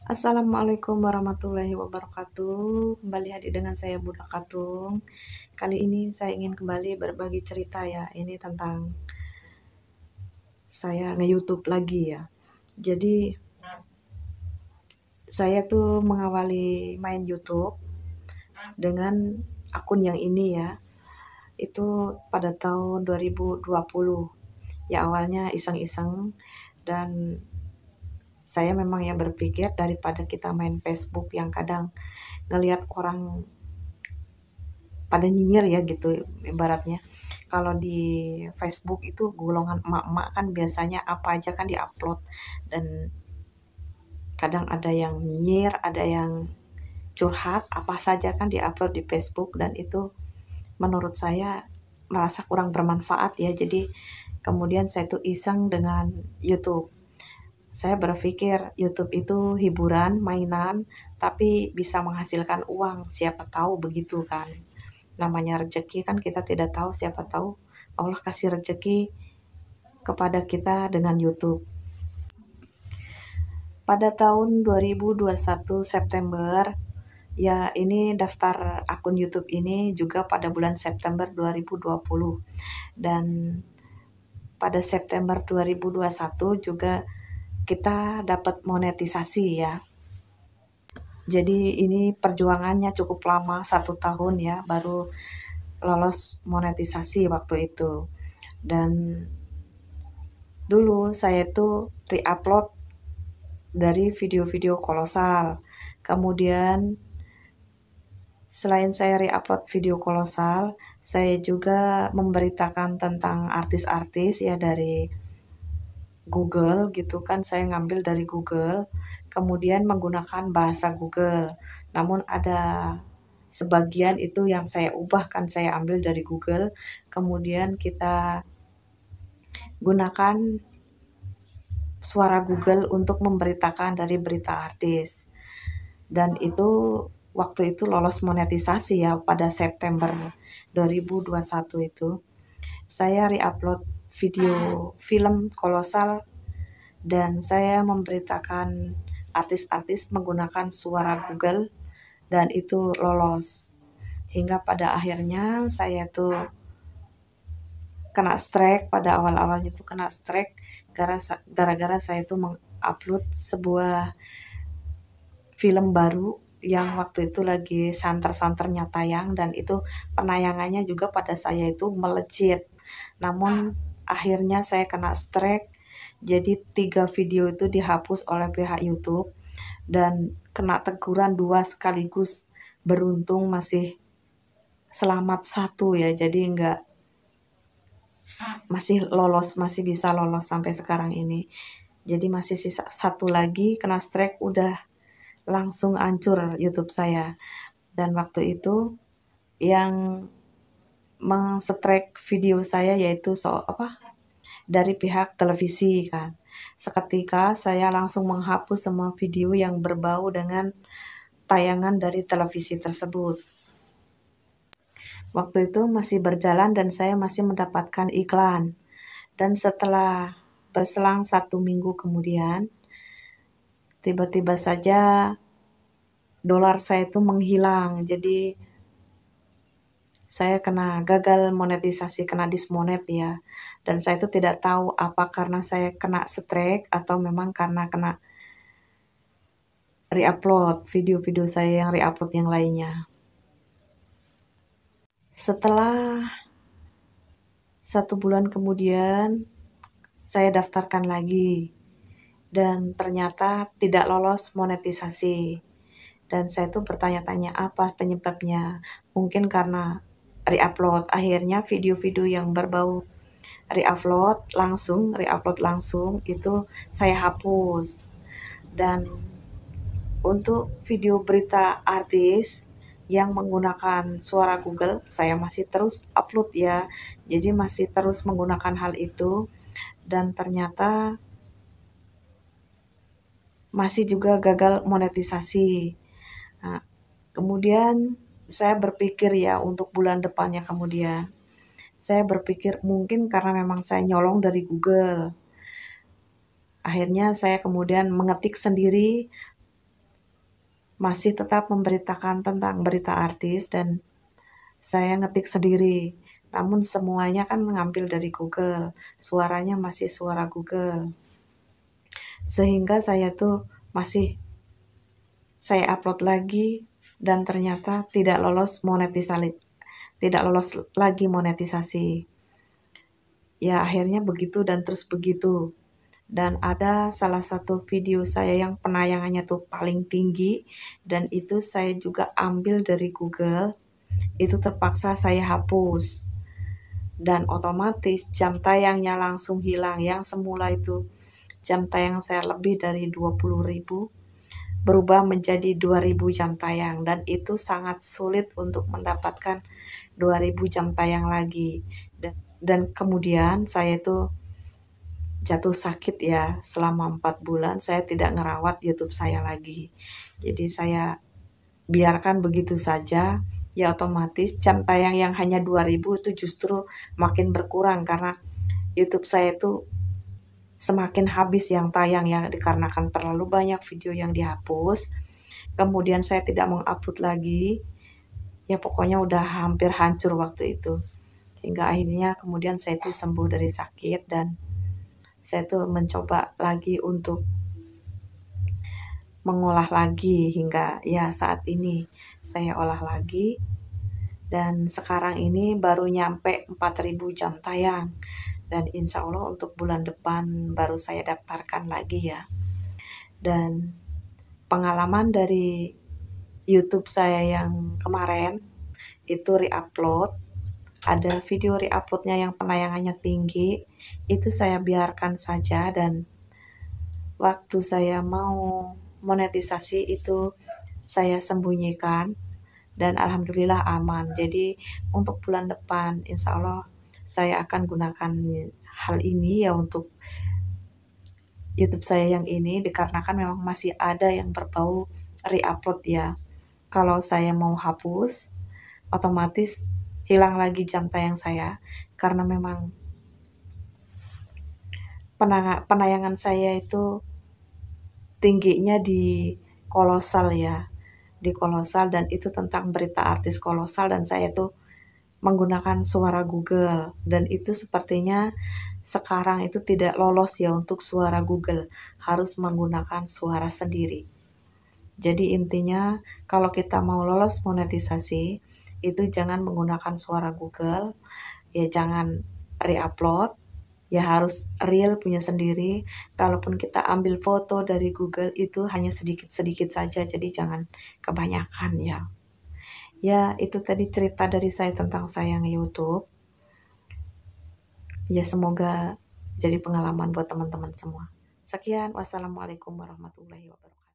Assalamualaikum warahmatullahi wabarakatuh. Kembali hadir dengan saya Bunda Katung. Kali ini saya ingin kembali berbagi cerita ya. Ini tentang saya nge-YouTube lagi ya. Jadi saya tuh mengawali main YouTube dengan akun yang ini ya. Itu pada tahun 2020. Ya awalnya iseng-iseng dan saya memang ya berpikir daripada kita main Facebook yang kadang ngelihat orang pada nyinyir ya gitu ibaratnya. Kalau di Facebook itu golongan emak-emak kan biasanya apa aja kan diupload dan kadang ada yang nyinyir, ada yang curhat, apa saja kan diupload di Facebook dan itu menurut saya merasa kurang bermanfaat ya. Jadi kemudian saya tuh iseng dengan YouTube. Saya berpikir YouTube itu hiburan, mainan, tapi bisa menghasilkan uang. Siapa tahu begitu kan. Namanya rezeki kan kita tidak tahu, siapa tahu Allah kasih rezeki kepada kita dengan YouTube. Pada tahun 2021 September, ya ini daftar akun YouTube ini juga pada bulan September 2020 dan pada September 2021 juga kita dapat monetisasi ya. Jadi ini perjuangannya cukup lama, 1 tahun ya baru lolos monetisasi waktu itu. Dan dulu saya tuh re-upload dari video-video kolosal. Kemudian selain saya re-upload video kolosal, saya juga memberitakan tentang artis-artis ya dari Google gitu kan, saya ngambil dari Google, kemudian menggunakan bahasa Google. Namun ada sebagian itu yang saya ubah kan, saya ambil dari Google, kemudian kita gunakan suara Google untuk memberitakan dari berita artis. Dan itu waktu itu lolos monetisasi ya pada September 2021 itu. Saya re-upload video film kolosal dan saya memberitakan artis-artis menggunakan suara Google dan itu lolos. Hingga pada akhirnya saya tuh kena strike, pada awal-awalnya tuh kena strike gara-gara saya tuh mengupload sebuah film baru yang waktu itu lagi santer-santernya tayang dan itu penayangannya juga pada saya itu melejit. Namun akhirnya saya kena strike, jadi 3 video itu dihapus oleh pihak YouTube dan kena teguran 2 sekaligus. Beruntung masih selamat 1 ya, jadi masih lolos, masih bisa lolos sampai sekarang ini. Jadi masih sisa 1 lagi kena strike, udah langsung hancur YouTube saya. Dan waktu itu yang meng-strike video saya yaitu dari pihak televisi kan. Seketika saya langsung menghapus semua video yang berbau dengan tayangan dari televisi tersebut. Waktu itu masih berjalan dan saya masih mendapatkan iklan. Dan setelah berselang 1 minggu kemudian, tiba-tiba saja dolar saya itu menghilang. Jadi saya kena gagal monetisasi, kena dismonet ya. Dan saya itu tidak tahu apa karena saya kena strike atau memang karena kena re-upload video-video saya yang re-upload yang lainnya. Setelah 1 bulan kemudian, saya daftarkan lagi. Dan ternyata tidak lolos monetisasi. Dan saya tuh bertanya-tanya apa penyebabnya. Mungkin karena re-upload. Akhirnya video-video yang berbau re-upload langsung itu saya hapus. Dan untuk video berita artis yang menggunakan suara Google, saya masih terus upload ya. Jadi masih terus menggunakan hal itu dan ternyata masih juga gagal monetisasi. Nah, kemudian saya berpikir ya untuk bulan depannya kemudian. Saya berpikir mungkin karena memang saya nyolong dari Google. Akhirnya saya kemudian mengetik sendiri masih tetap memberitakan tentang berita artis dan saya ngetik sendiri. Namun semuanya kan mengambil dari Google, suaranya masih suara Google. Sehingga saya tuh masih saya upload lagi dan ternyata tidak lolos lagi monetisasi. Ya akhirnya begitu dan terus begitu. Dan ada salah satu video saya yang penayangannya tuh paling tinggi dan itu saya juga ambil dari Google, itu terpaksa saya hapus. Dan otomatis jam tayangnya langsung hilang. Yang semula itu jam tayang saya lebih dari 20.000 berubah menjadi 2.000 jam tayang dan itu sangat sulit untuk mendapatkan 2.000 jam tayang lagi. Dan kemudian saya itu jatuh sakit ya, selama 4 bulan saya tidak ngerawat YouTube saya lagi. Jadi saya biarkan begitu saja, ya otomatis jam tayang yang hanya 2.000 itu justru makin berkurang karena YouTube saya itu semakin habis yang tayang ya dikarenakan terlalu banyak video yang dihapus. Kemudian saya tidak mengupload lagi. Ya pokoknya udah hampir hancur waktu itu. Hingga akhirnya kemudian saya itu sembuh dari sakit dan saya tuh mencoba lagi untuk mengolah lagi hingga ya saat ini saya olah lagi dan sekarang ini baru nyampe 4.000 jam tayang dan insya Allah untuk bulan depan baru saya daftarkan lagi ya. Dan pengalaman dari YouTube saya yang kemarin itu reupload, ada video reuploadnya yang penayangannya tinggi, itu saya biarkan saja dan waktu saya mau monetisasi itu saya sembunyikan dan alhamdulillah aman. Jadi untuk bulan depan insya Allah saya akan gunakan hal ini ya untuk YouTube saya yang ini dikarenakan memang masih ada yang berbau reupload ya. Kalau saya mau hapus otomatis hilang lagi jam tayang saya karena memang penayangan saya itu tingginya di kolosal ya, di kolosal dan itu tentang berita artis kolosal dan saya tuh menggunakan suara Google dan itu sepertinya sekarang itu tidak lolos ya untuk suara Google, harus menggunakan suara sendiri. Jadi intinya kalau kita mau lolos monetisasi itu jangan menggunakan suara Google, ya jangan reupload, ya harus real punya sendiri. Kalaupun kita ambil foto dari Google itu hanya sedikit-sedikit saja, jadi jangan kebanyakan ya. Ya itu tadi cerita dari saya tentang sayang YouTube. Ya semoga jadi pengalaman buat teman-teman semua. Sekian, wassalamualaikum warahmatullahi wabarakatuh.